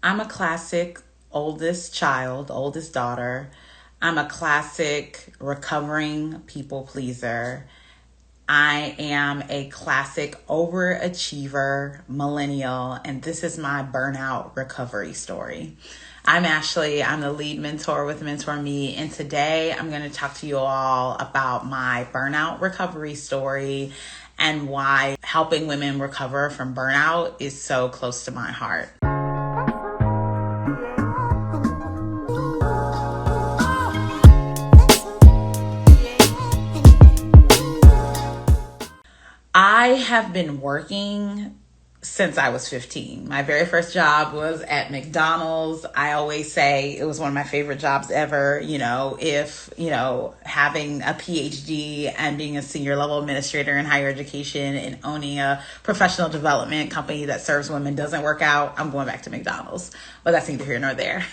I'm a classic oldest daughter. I'm a classic recovering people pleaser. I am a classic overachiever millennial, and this is my burnout recovery story. I'm Ashley. I'm the lead mentor with Mentor Me, and today I'm going to talk to you all about my burnout recovery story and why helping women recover from burnout is so close to my heart. I have been working since I was 15. My very first job was at McDonald's. I always say it was one of my favorite jobs ever. Having a PhD and being a senior level administrator in higher education and owning a professional development company that serves women doesn't work out, I'm going back to McDonald's. But that's neither here nor there.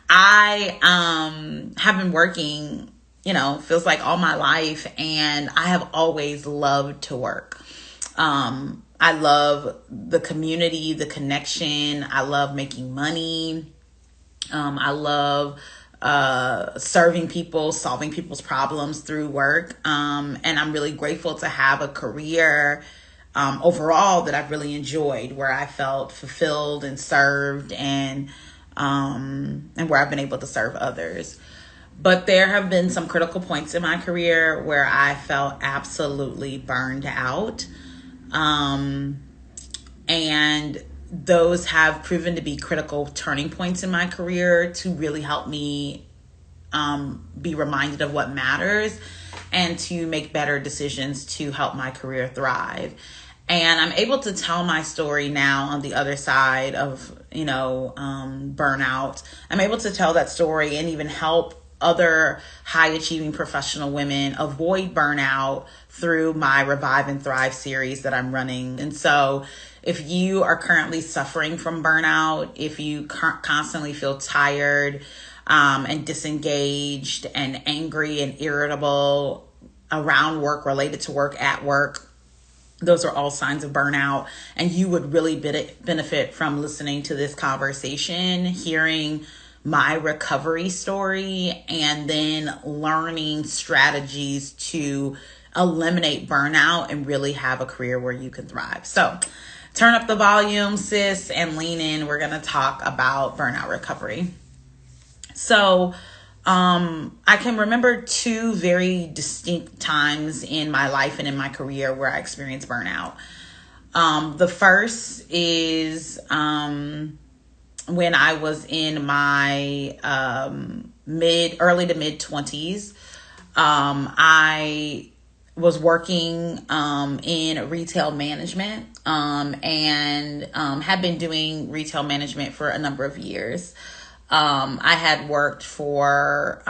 I have been working feels like all my life. And I have always loved to work. I love the community, the connection. I love making money. I love serving people, solving people's problems through work. And I'm really grateful to have a career overall that I've really enjoyed, where I felt fulfilled and served and where I've been able to serve others. But there have been some critical points in my career where I felt absolutely burned out. And those have proven to be critical turning points in my career to really help me be reminded of what matters and to make better decisions to help my career thrive. And I'm able to tell my story now on the other side of, burnout. I'm able to tell that story and even help other high achieving professional women avoid burnout through my Revive and Thrive series that I'm running. And so if you are currently suffering from burnout, if you constantly feel tired and disengaged and angry and irritable around work, related to work, at work, those are all signs of burnout. And you would really benefit from listening to this conversation, hearing my recovery story, and then learning strategies to eliminate burnout and really have a career where you can thrive. So turn up the volume, sis, and lean in. We're going to talk about burnout recovery. So I can remember two very distinct times in my life and in my career where I experienced burnout. The first is when I was in my early to mid 20s. I was working in retail management and had been doing retail management for a number of years. I had worked for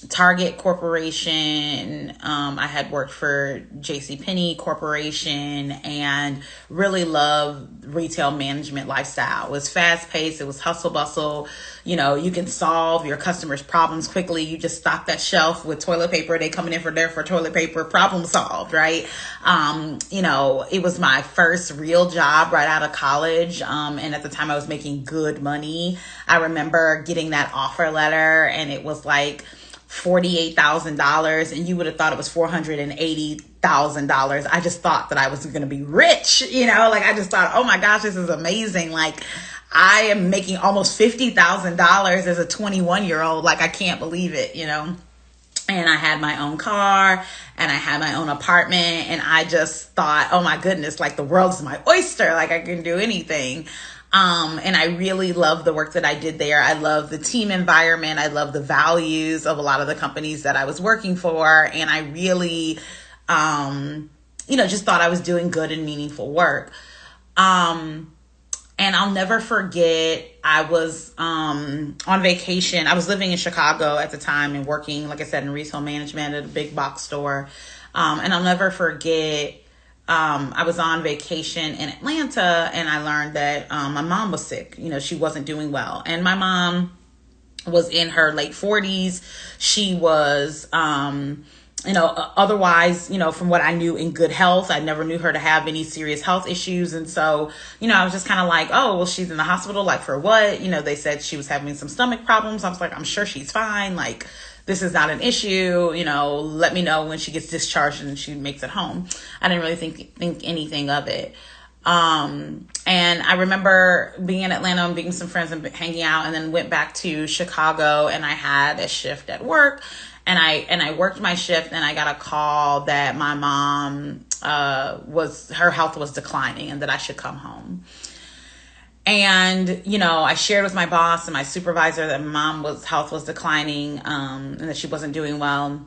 Target Corporation. I had worked for JCPenney Corporation and really loved retail management lifestyle. It was fast paced. It was hustle bustle. You can solve your customers' problems quickly. You just stock that shelf with toilet paper. They coming in for toilet paper, problem solved, right? It was my first real job right out of college. And at the time I was making good money. I remember getting that offer letter and it was like $48,000, and you would have thought it was $480,000. I just thought that I was going to be rich, I just thought, oh my gosh, this is amazing. Like, I am making almost $50,000 as a 21-year-old. Like, I can't believe it, And I had my own car and I had my own apartment, and I just thought, oh my goodness, like the world is my oyster. Like, I can do anything. And I really love the work that I did there. I love the team environment. I love the values of a lot of the companies that I was working for. And I really, just thought I was doing good and meaningful work. And I'll never forget, I was on vacation. I was living in Chicago at the time and working, like I said, in retail management at a big box store. And I'll never forget, I was on vacation in Atlanta and I learned that my mom was sick. She wasn't doing well. And my mom was in her late 40s. She was Otherwise, from what I knew, in good health. I never knew her to have any serious health issues. And so, I was just kind of like, oh, well, she's in the hospital. Like, for what? They said she was having some stomach problems. I was like, I'm sure she's fine. Like, this is not an issue. Let me know when she gets discharged and she makes it home. I didn't really think anything of it. And I remember being in Atlanta and being with some friends and hanging out, and then went back to Chicago, and I had a shift at work. And I worked my shift, and I got a call that my mom her health was declining and that I should come home. And, I shared with my boss and my supervisor that my mom's health was declining, and that she wasn't doing well.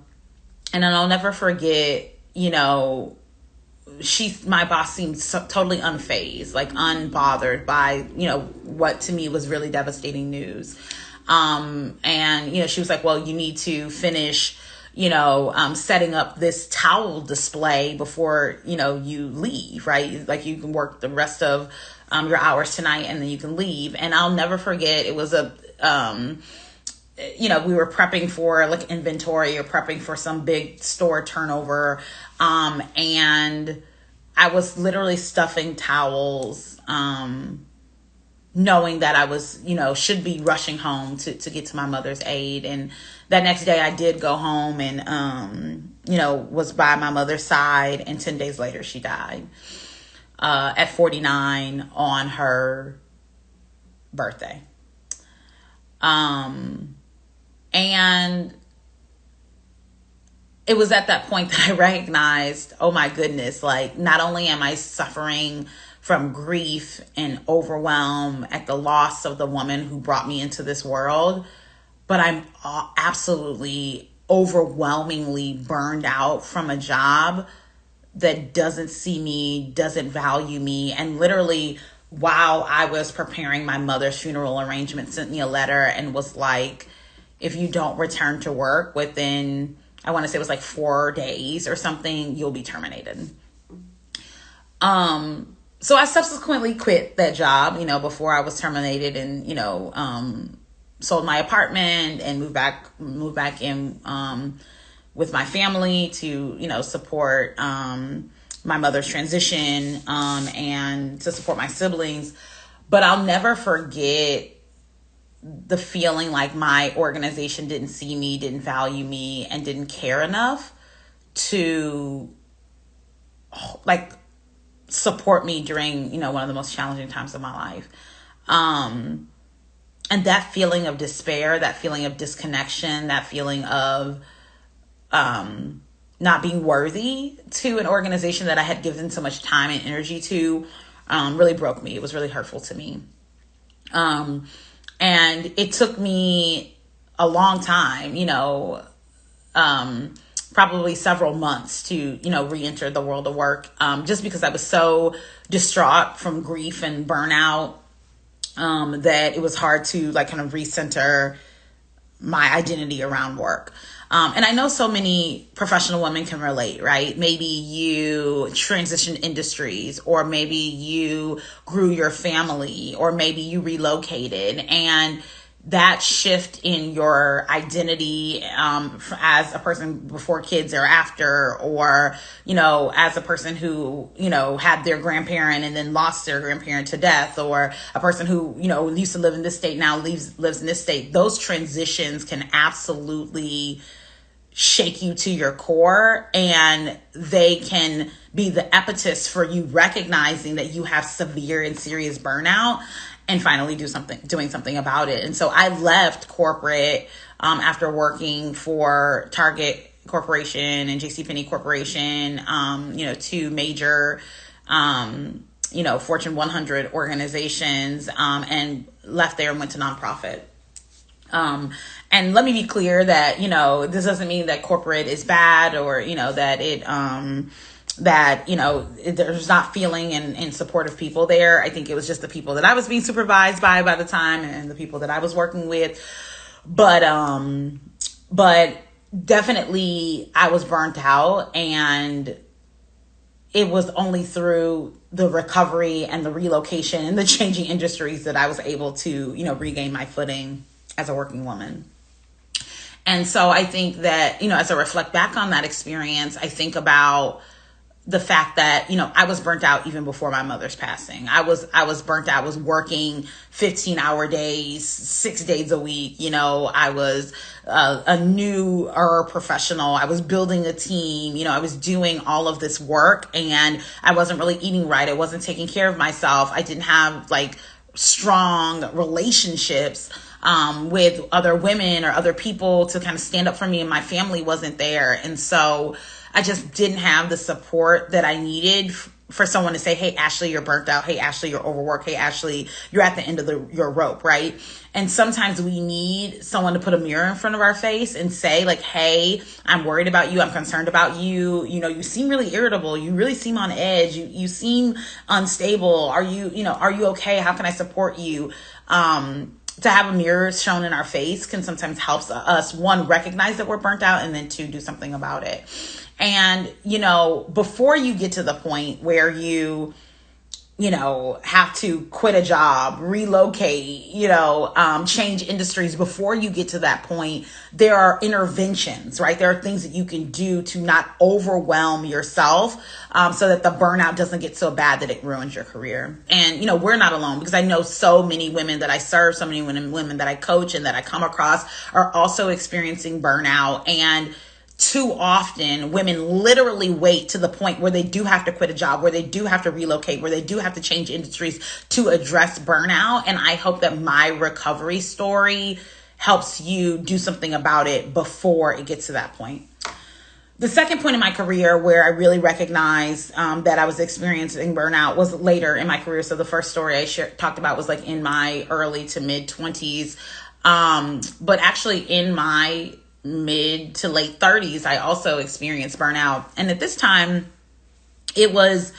And then I'll never forget, my boss seemed totally unfazed, like unbothered by, what to me was really devastating news. And, she was like, well, you need to finish, setting up this towel display before, you leave, right? Like, you can work the rest of your hours tonight and then you can leave. And I'll never forget, it was we were prepping for like inventory or prepping for some big store turnover. And I was literally stuffing towels, knowing that I was, should be rushing home to get to my mother's aid. And that next day I did go home and, was by my mother's side. And 10 days later, she died at 49 on her birthday. And it was at that point that I recognized, oh my goodness, like, not only am I suffering from grief and overwhelm at the loss of the woman who brought me into this world, but I'm absolutely overwhelmingly burned out from a job that doesn't see me, doesn't value me. And literally, while I was preparing my mother's funeral arrangement, sent me a letter and was like, if you don't return to work within, I want to say it was like 4 days or something, you'll be terminated. So I subsequently quit that job, before I was terminated, and, sold my apartment and moved back in, with my family to, support, my mother's transition, and to support my siblings. But I'll never forget the feeling like my organization didn't see me, didn't value me, and didn't care enough to, like, support me during, one of the most challenging times of my life. And that feeling of despair, that feeling of disconnection, that feeling of not being worthy to an organization that I had given so much time and energy to, really broke me. It was really hurtful to me. And it took me a long time, probably several months to, re-enter the world of work, just because I was so distraught from grief and burnout, that it was hard to like kind of recenter my identity around work. And I know so many professional women can relate, right? Maybe you transitioned industries, or maybe you grew your family, or maybe you relocated, and that shift in your identity, as a person before kids or after, or, as a person who, had their grandparent and then lost their grandparent to death, or a person who, used to live in this state, now lives in this state. Those transitions can absolutely shake you to your core, and they can be the impetus for you recognizing that you have severe and serious burnout, and finally doing something about it. And so I left corporate after working for Target Corporation and JCPenney Corporation, two major, Fortune 100 organizations, and left there and went to nonprofit. And let me be clear that, this doesn't mean that corporate is bad, or, that it, there's not feeling and supportive people there. I think it was just the people that I was being supervised by the time, and the people that I was working with. But definitely I was burnt out, and it was only through the recovery and the relocation and the changing industries that I was able to, regain my footing as a working woman. And so I think that, as I reflect back on that experience, I think about the fact that, I was burnt out even before my mother's passing. I was burnt out. I was working 15-hour days, 6 days a week. I was a newer professional. I was building a team. I was doing all of this work, and I wasn't really eating right. I wasn't taking care of myself. I didn't have like strong relationships with other women or other people to kind of stand up for me, and my family wasn't there. And so I just didn't have the support that I needed for someone to say, hey, Ashley, you're burnt out. Hey, Ashley, you're overworked. Hey, Ashley, you're at the end of your rope, right? And sometimes we need someone to put a mirror in front of our face and say like, hey, I'm worried about you. I'm concerned about you. You seem really irritable. You really seem on edge. You seem unstable. Are you okay? How can I support you? To have a mirror shown in our face can sometimes help us, one, recognize that we're burnt out, and then two, do something about it. And, before you get to the point where you have to quit a job, relocate, change industries, before you get to that point, there are interventions, right? There are things that you can do to not overwhelm yourself, so that the burnout doesn't get so bad that it ruins your career. And, we're not alone, because I know so many women that I serve, so many women that I coach and that I come across are also experiencing burnout. And too often, women literally wait to the point where they do have to quit a job, where they do have to relocate, where they do have to change industries to address burnout. And I hope that my recovery story helps you do something about it before it gets to that point. The second point in my career where I really recognized that I was experiencing burnout was later in my career. So the first story I talked about was like in my early to mid 20s. But actually in my mid to late 30s, I also experienced burnout. And at this time, it was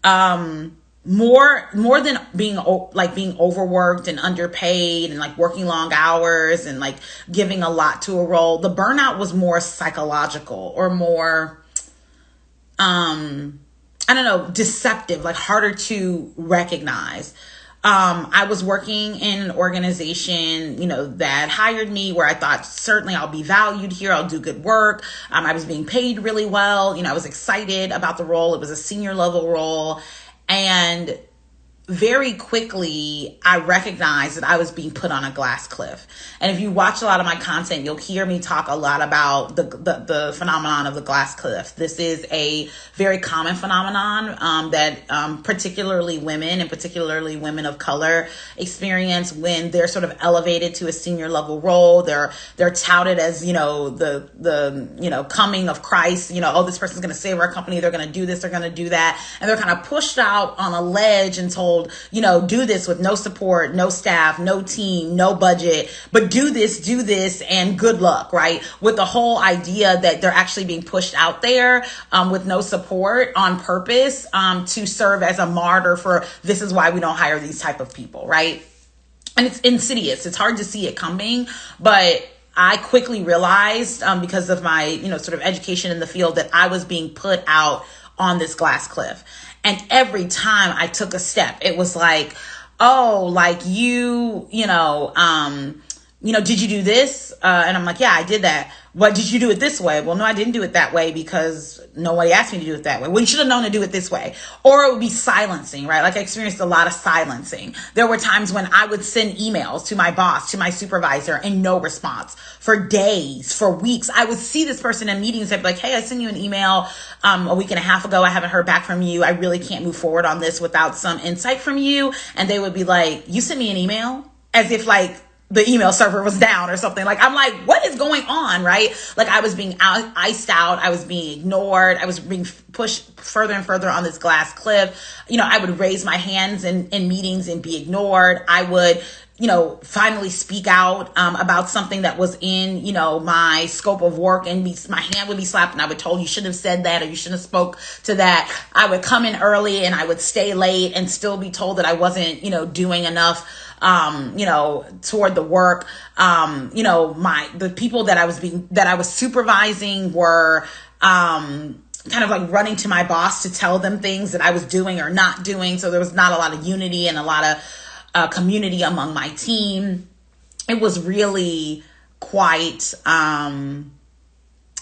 more than being overworked and underpaid and like working long hours and like giving a lot to a role. The burnout was more psychological, or more deceptive, like harder to recognize. I was working in an organization, that hired me, where I thought certainly I'll be valued here. I'll do good work. I was being paid really well. I was excited about the role. It was a senior level role. And very quickly, I recognized that I was being put on a glass cliff. And if you watch a lot of my content, you'll hear me talk a lot about the phenomenon of the glass cliff. This is a very common phenomenon that particularly women, and particularly women of color, experience when they're sort of elevated to a senior level role. They're touted as, the coming of Christ. Oh, this person's going to save our company. They're going to do this. They're going to do that. And they're kind of pushed out on a ledge and told, do this with no support, no staff, no team, no budget, but do this, and good luck, right? With the whole idea that they're actually being pushed out there with no support on purpose to serve as a martyr for, this is why we don't hire these type of people, right? And it's insidious. It's hard to see it coming, but I quickly realized because of my, sort of education in the field, that I was being put out on this glass cliff. And every time I took a step, it was like, oh, like did you do this? And I'm like, yeah, I did that. What, did you do it this way? Well, no, I didn't do it that way because nobody asked me to do it that way. Well, you should have known to do it this way. Or it would be silencing, right? Like I experienced a lot of silencing. There were times when I would send emails to my boss, to my supervisor, and no response for days, for weeks. I would see this person in meetings and be like, hey, I sent you an email a week and a half ago. I haven't heard back from you. I really can't move forward on this without some insight from you. And they would be like, you sent me an email? As if like the email server was down or something. Like, I'm like, what is going on, right? Like I was being iced out. I was being ignored. I was being pushed further and further on this glass cliff. I would raise my hands in meetings and be ignored. I would, finally speak out about something that was in, my scope of work, and my hand would be slapped and I would told, you shouldn't have said that, or you shouldn't have spoke to that. I would come in early and I would stay late and still be told that I wasn't, doing enough toward the work. The people that I was supervising were, kind of like running to my boss to tell them things that I was doing or not doing. So there was not a lot of unity and a lot of community among my team. It was really quite,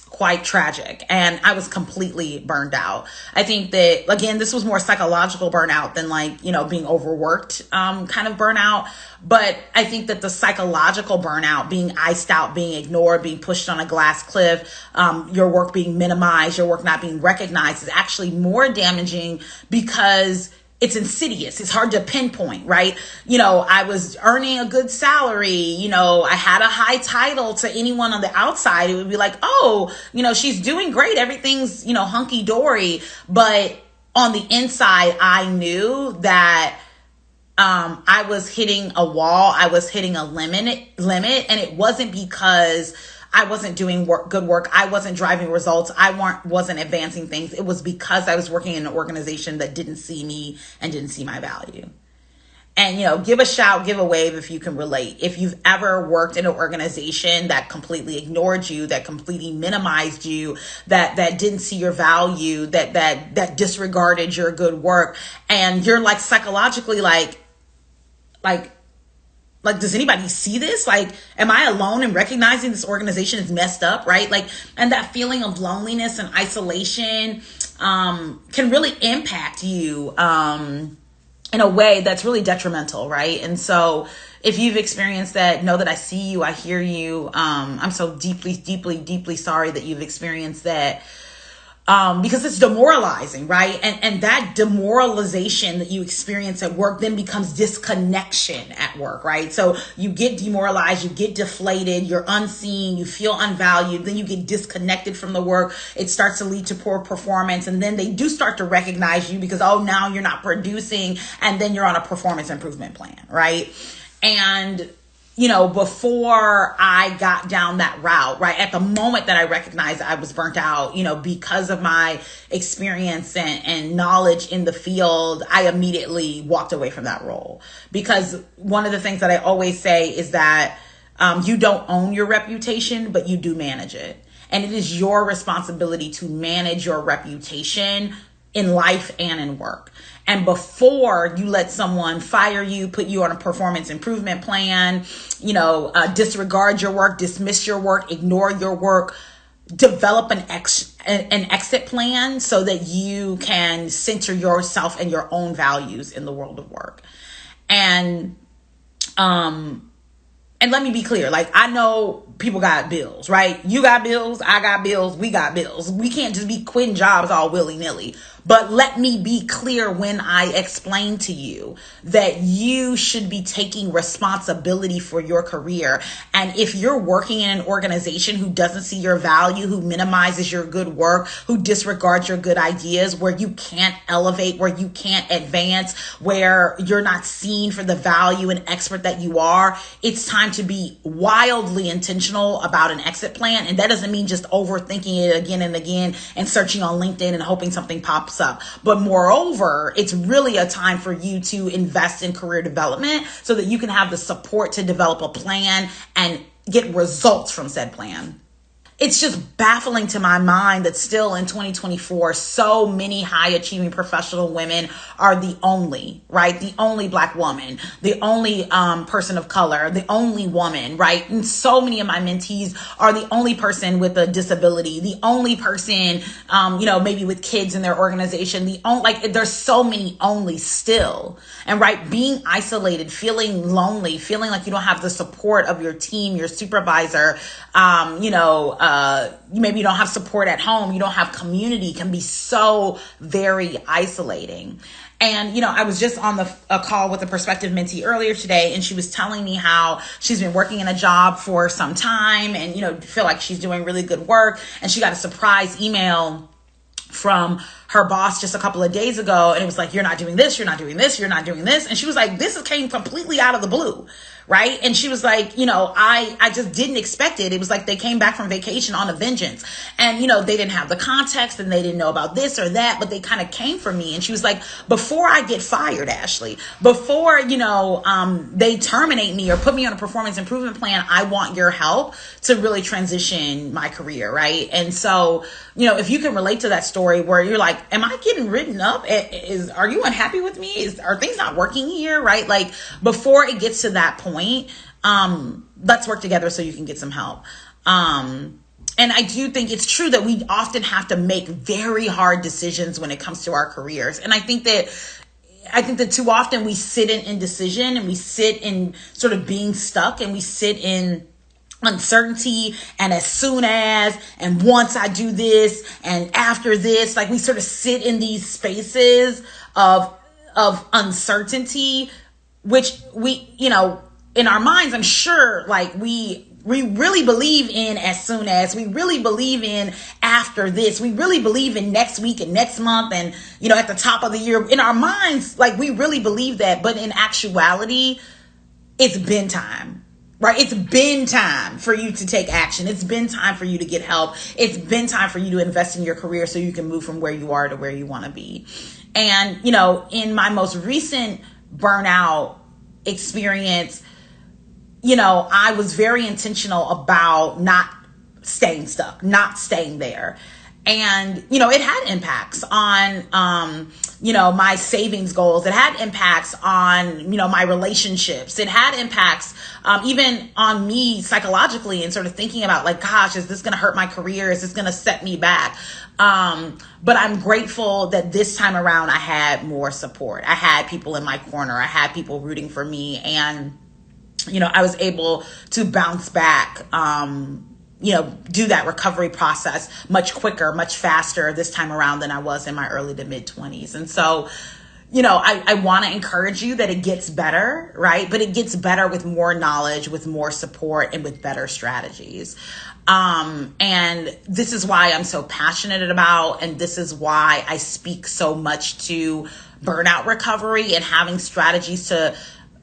quite tragic, and I was completely burned out. I think that, again, this was more psychological burnout than like, being overworked, kind of burnout. But I think that the psychological burnout, being iced out, being ignored, being pushed on a glass cliff, your work being minimized, your work not being recognized, is actually more damaging because it's insidious. It's hard to pinpoint, right? I was earning a good salary. I had a high title. To anyone on the outside, it would be like, oh, she's doing great. Everything's, hunky dory. But on the inside, I knew that I was hitting a wall. I was hitting a limit. And it wasn't because I wasn't doing good work. I wasn't driving results. I wasn't advancing things. It was because I was working in an organization that didn't see me and didn't see my value. And, give a shout, give a wave if you can relate. If you've ever worked in an organization that completely ignored you, that completely minimized you, that didn't see your value, that disregarded your good work, and you're like psychologically like, does anybody see this? Like, am I alone in recognizing this organization is messed up, right? Like, and that feeling of loneliness and isolation can really impact you in a way that's really detrimental, right? And so if you've experienced that, know that I see you, I hear you. I'm so deeply, deeply, deeply sorry that you've experienced that. Because it's demoralizing, right? And that demoralization that you experience at work then becomes disconnection at work, right? So you get demoralized, you get deflated, you're unseen, you feel unvalued, then you get disconnected from the work. It starts to lead to poor performance. And then they do start to recognize you because, oh, now you're not producing. And then you're on a performance improvement plan, right? And before I got down that route, right, at the moment that I recognized I was burnt out, because of my experience and knowledge in the field, I immediately walked away from that role. Because one of the things that I always say is that you don't own your reputation, but you do manage it. And it is your responsibility to manage your reputation in life and in work. And before you let someone fire you, put you on a performance improvement plan, disregard your work, dismiss your work, ignore your work, develop an exit plan so that you can center yourself and your own values in the world of work. And let me be clear, like, I know people got bills, right? You got bills, I got bills, we got bills. We can't just be quitting jobs all willy-nilly. But let me be clear when I explain to you that you should be taking responsibility for your career. And if you're working in an organization who doesn't see your value, who minimizes your good work, who disregards your good ideas, where you can't elevate, where you can't advance, where you're not seen for the value and expert that you are, it's time to be wildly intentional about an exit plan. And that doesn't mean just overthinking it again and again and searching on LinkedIn and hoping something pops up. But moreover, it's really a time for you to invest in career development so that you can have the support to develop a plan and get results from said plan. It's just baffling to my mind that still in 2024, so many high achieving professional women are the only Black woman, the only person of color, the only woman, right? And so many of my mentees are the only person with a disability, the only person, maybe with kids in their organization, there's so many only still. And right, being isolated, feeling lonely, feeling like you don't have the support of your team, your supervisor, maybe you don't have support at home, you don't have community, can be so very isolating. And, I was just on a call with a prospective mentee earlier today, and she was telling me how she's been working in a job for some time and, feel like she's doing really good work. And she got a surprise email from her boss just a couple of days ago. And it was like, you're not doing this, you're not doing this, you're not doing this. And she was like, this came completely out of the blue. Right. And she was like, I just didn't expect it. It was like they came back from vacation on a vengeance and, they didn't have the context and they didn't know about this or that, but they kind of came for me. And she was like, before I get fired, Ashley, before, they terminate me or put me on a performance improvement plan, I want your help to really transition my career. Right. And so, if you can relate to that story where you're like, am I getting written up? Are you unhappy with me? Are things not working here? Right. Like before it gets to that point, Let's work together so you can get some help. And I do think it's true that we often have to make very hard decisions when it comes to our careers. And I think that too often we sit in indecision, and we sit in sort of being stuck, and we sit in uncertainty, and as soon as, and once I do this, and after this, like we sort of sit in these spaces of uncertainty, which we, in our minds, I'm sure, like we really believe in as soon as, we really believe in after this, we really believe in next week and next month, and at the top of the year. In our minds, like we really believe that, but in actuality, it's been time. Right? It's been time for you to take action. It's been time for you to get help. It's been time for you to invest in your career so you can move from where you are to where you want to be. And, in my most recent burnout experience, I was very intentional about not staying stuck, not staying there. And, it had impacts on, my savings goals. It had impacts on, my relationships. It had impacts, even on me psychologically, and sort of thinking about like, gosh, is this going to hurt my career? Is this going to set me back? But I'm grateful that this time around I had more support. I had people in my corner. I had people rooting for me. And, I was able to bounce back, do that recovery process much quicker, much faster this time around than I was in my early to mid 20s. And so, I want to encourage you that it gets better, right? But it gets better with more knowledge, with more support, and with better strategies. And this is why I'm so passionate about, and this is why I speak so much to burnout recovery and having strategies to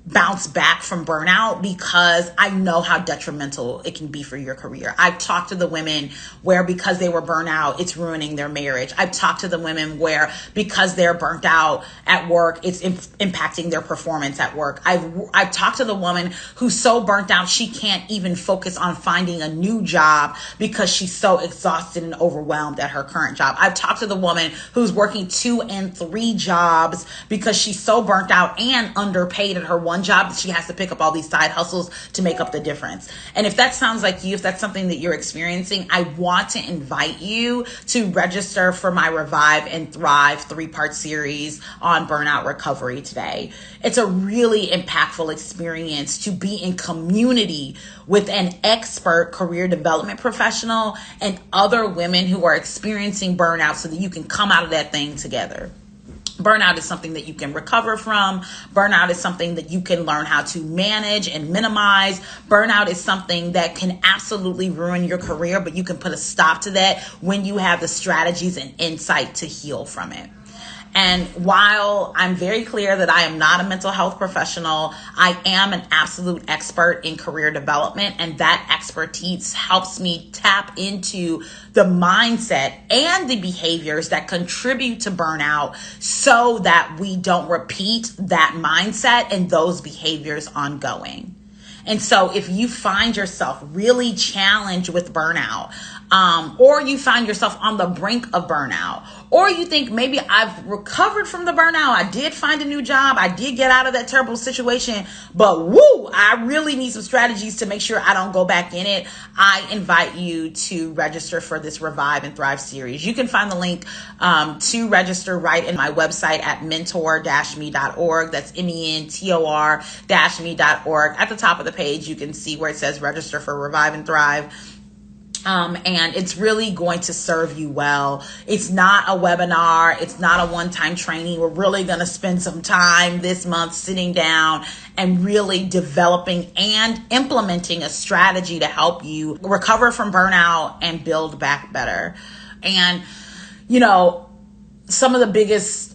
bounce back from burnout, because I know how detrimental it can be for your career. I've talked to the women where because they were burnt out, it's ruining their marriage. I've talked to the women where because they're burnt out at work, it's impacting their performance at work. I've talked to the woman who's so burnt out she can't even focus on finding a new job because she's so exhausted and overwhelmed at her current job. I've talked to the woman who's working 2 and 3 jobs because she's so burnt out and underpaid at her one job that she has to pick up all these side hustles to make up the difference. And if that sounds like you, if that's something that you're experiencing, I want to invite you to register for my Revive and Thrive 3-part series on burnout recovery today. It's a really impactful experience to be in community with an expert career development professional and other women who are experiencing burnout so that you can come out of that thing together. Burnout is something that you can recover from. Burnout is something that you can learn how to manage and minimize. Burnout is something that can absolutely ruin your career, but you can put a stop to that when you have the strategies and insight to heal from it. And while I'm very clear that I am not a mental health professional, I am an absolute expert in career development, and that expertise helps me tap into the mindset and the behaviors that contribute to burnout so that we don't repeat that mindset and those behaviors ongoing. And so if you find yourself really challenged with burnout, or you find yourself on the brink of burnout, or you think maybe I've recovered from the burnout, I did find a new job, I did get out of that terrible situation, but I really need some strategies to make sure I don't go back in it, I invite you to register for this Revive and Thrive series. You can find the link to register right in my website at mentor-me.org. That's mentor-me.org. At the top of the page, you can see where it says register for Revive and Thrive. And it's really going to serve you well. It's not a webinar. It's not a one-time training. We're really going to spend some time this month sitting down and really developing and implementing a strategy to help you recover from burnout and build back better. And, some of the biggest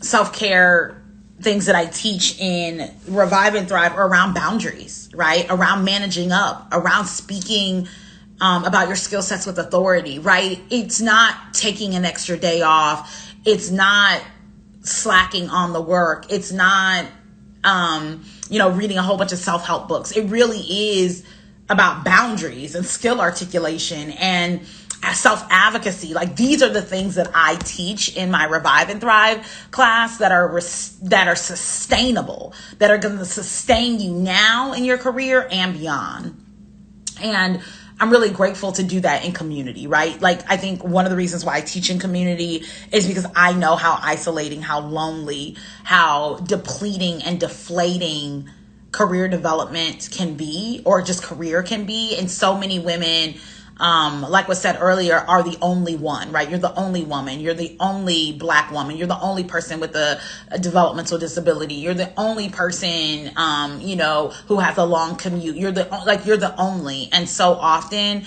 self-care things that I teach in Revive and Thrive are around boundaries, right? Around managing up, around speaking about your skill sets with authority, right? It's not taking an extra day off. It's not slacking on the work. It's not, reading a whole bunch of self-help books. It really is about boundaries and skill articulation and self-advocacy. Like, these are the things that I teach in my Revive and Thrive class that are sustainable, that are going to sustain you now in your career and beyond. And I'm really grateful to do that in community, right? Like, I think one of the reasons why I teach in community is because I know how isolating, how lonely, how depleting and deflating career development can be, or just career can be. And so many women, like was said earlier, are the only one, right? You're the only woman. You're the only Black woman. You're the only person with a developmental disability. You're the only person, who has a long commute. You're the only. And so often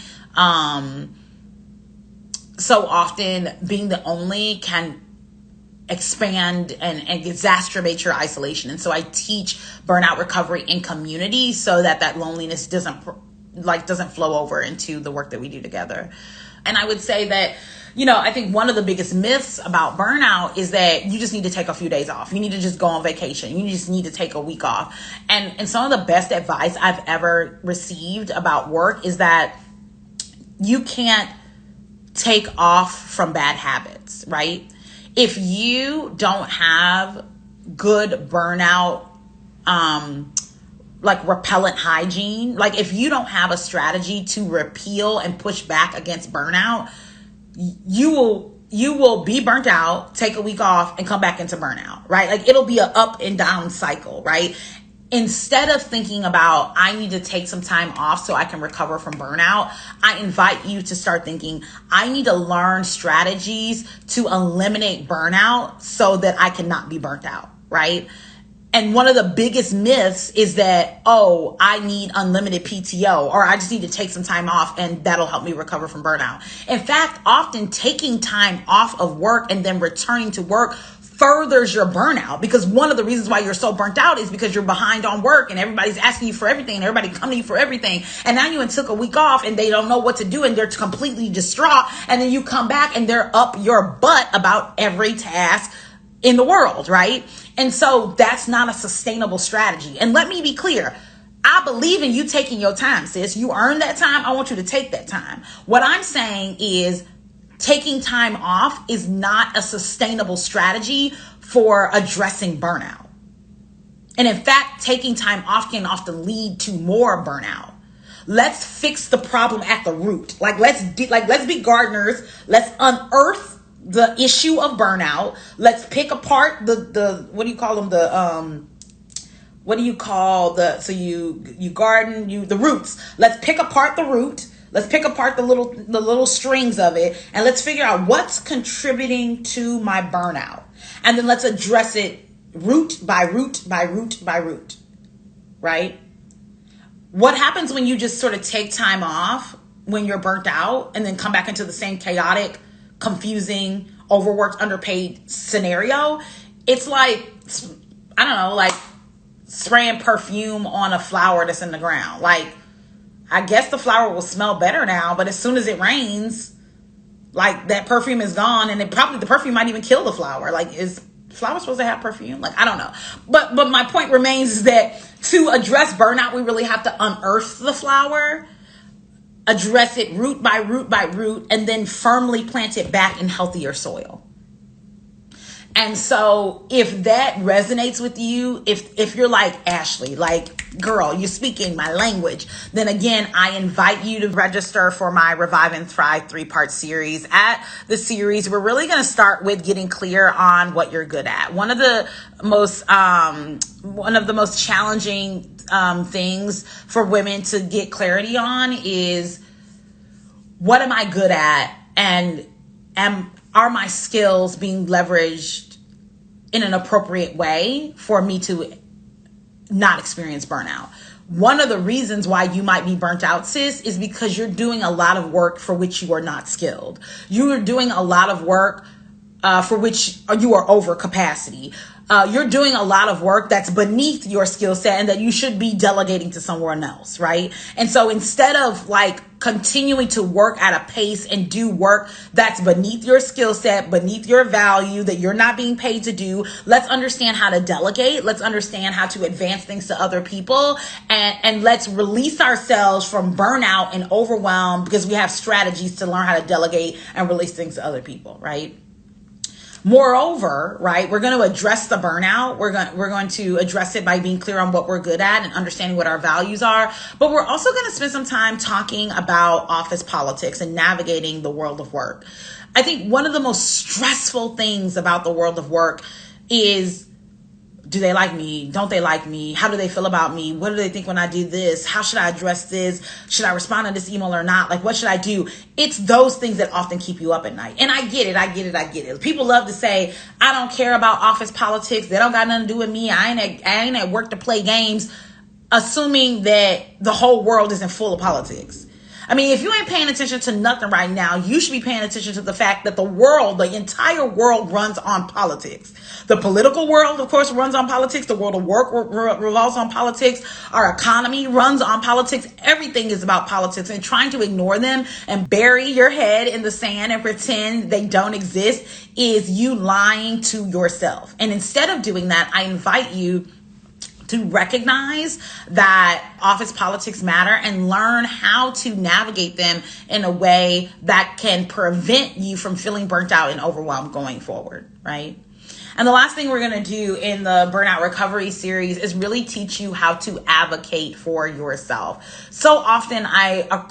being the only can expand and exacerbate your isolation. And so I teach burnout recovery in community so that loneliness doesn't flow over into the work that we do together. And I would say that, I think one of the biggest myths about burnout is that you just need to take a few days off. You need to just go on vacation. You just need to take a week off. And some of the best advice I've ever received about work is that you can't take off from bad habits, right? If you don't have good burnout, repellent hygiene, like if you don't have a strategy to repeal and push back against burnout, you will be burnt out, take a week off, and come back into burnout, right? Like, it'll be an up and down cycle, right? Instead of thinking about, I need to take some time off so I can recover from burnout, I invite you to start thinking, I need to learn strategies to eliminate burnout so that I cannot be burnt out, right? And one of the biggest myths is that, I need unlimited PTO, or I just need to take some time off and that'll help me recover from burnout. In fact, often taking time off of work and then returning to work furthers your burnout, because one of the reasons why you're so burnt out is because you're behind on work and everybody's asking you for everything and everybody coming to you for everything. And now you took a week off and they don't know what to do and they're completely distraught. And then you come back and they're up your butt about every task in the world, right? And so that's not a sustainable strategy. And let me be clear. I believe in you taking your time, sis. You earned that time. I want you to take that time. What I'm saying is, taking time off is not a sustainable strategy for addressing burnout. And in fact, taking time off can often lead to more burnout. Let's fix the problem at the root. Let's be gardeners. Let's unearth the issue of burnout. Let's pick apart the what do you call them? You garden, the roots. Let's pick apart the root. Let's pick apart the little strings of it, and let's figure out what's contributing to my burnout. And then let's address it root by root by root by root, right? What happens when you just sort of take time off when you're burnt out and then come back into the same chaotic, confusing, overworked, underpaid scenario? It's like, like spraying perfume on a flower that's in the ground. Like, I guess the flower will smell better now, but as soon as it rains, that perfume is gone, and the perfume might even kill the flower. Is flower supposed to have perfume? I don't know. But my point remains is that to address burnout, we really have to unearth the flower, address it root by root by root, and then firmly plant it back in healthier soil. And so if that resonates with you, if you're like, Ashley, girl, you're speaking my language, then again, I invite you to register for my Revive and Thrive 3-part series. At the series, we're really going to start with getting clear on what you're good at. One of the most challenging things for women to get clarity on is, what am I good at? And are my skills being leveraged in an appropriate way for me to not experience burnout? One of the reasons why you might be burnt out, sis, is because you're doing a lot of work for which you are not skilled. You are doing a lot of work for which you are over capacity. you're doing a lot of work that's beneath your skill set and that you should be delegating to someone else, right? And so instead of like continuing to work at a pace and do work that's beneath your skill set, beneath your value, that you're not being paid to do, let's understand how to delegate. Let's understand how to advance things to other people, and let's release ourselves from burnout and overwhelm, because we have strategies to learn how to delegate and release things to other people, right? Moreover, right, we're going to address the burnout. We're going to address it by being clear on what we're good at and understanding what our values are. But we're also going to spend some time talking about office politics and navigating the world of work. I think one of the most stressful things about the world of work is, do they like me? Don't they like me? How do they feel about me? What do they think when I do this? How should I address this? Should I respond to this email or not? Like, what should I do? It's those things that often keep you up at night. And I get it. People love to say, I don't care about office politics. They don't got nothing to do with me. I ain't at work to play games, assuming that the whole world isn't full of politics. I mean, if you ain't paying attention to nothing right now, you should be paying attention to the fact that the entire world runs on politics. The political world, of course, runs on politics. The world of work revolves on politics. Our economy runs on politics. Everything is about politics, and trying to ignore them and bury your head in the sand and pretend they don't exist is you lying to yourself. And instead of doing that, I invite you to recognize that office politics matter and learn how to navigate them in a way that can prevent you from feeling burnt out and overwhelmed going forward, right? And the last thing we're going to do in the Burnout Recovery series is really teach you how to advocate for yourself. So often I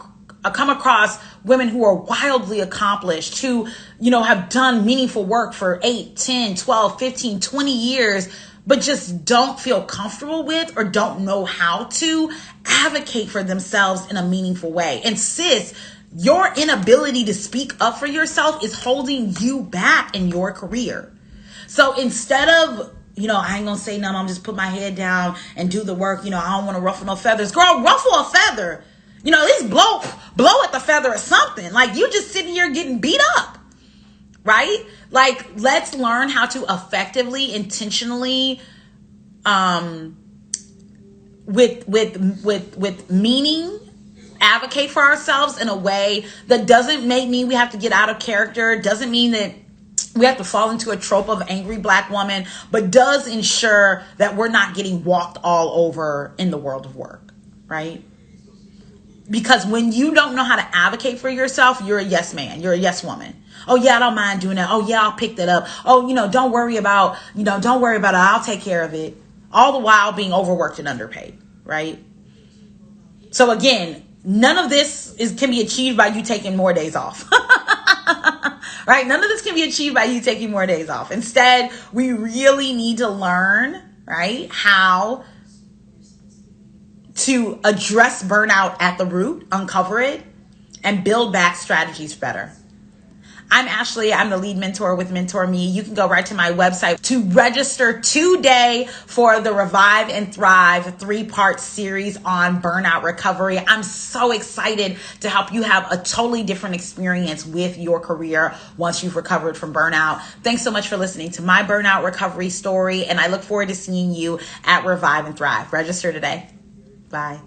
come across women who are wildly accomplished, who, have done meaningful work for 8, 10, 12, 15, 20 years, but just don't feel comfortable with or don't know how to advocate for themselves in a meaningful way. And sis, your inability to speak up for yourself is holding you back in your career. So instead of, I ain't gonna say nothing, I'm just put my head down and do the work, I don't want to ruffle no feathers. Girl, ruffle a feather. At least blow at the feather or something. Like, you just sitting here getting beat up. Right? Like, let's learn how to effectively, intentionally, with meaning, advocate for ourselves in a way that doesn't mean we have to get out of character, doesn't mean that we have to fall into a trope of angry Black woman, but does ensure that we're not getting walked all over in the world of work, right? Because when you don't know how to advocate for yourself, you're a yes man, you're a yes woman. Oh yeah, I don't mind doing that. Oh yeah, I'll pick that up. Oh, don't worry about it. I'll take care of it. All the while being overworked and underpaid, right? So again, none of this can be achieved by you taking more days off. Right? None of this can be achieved by you taking more days off. Instead, we really need to learn, right, how to address burnout at the root, uncover it, and build back strategies better. I'm Ashley. I'm the lead mentor with Mentor Me. You can go right to my website to register today for the Revive and Thrive 3-part series on burnout recovery. I'm so excited to help you have a totally different experience with your career once you've recovered from burnout. Thanks so much for listening to my burnout recovery story, and I look forward to seeing you at Revive and Thrive. Register today. Bye.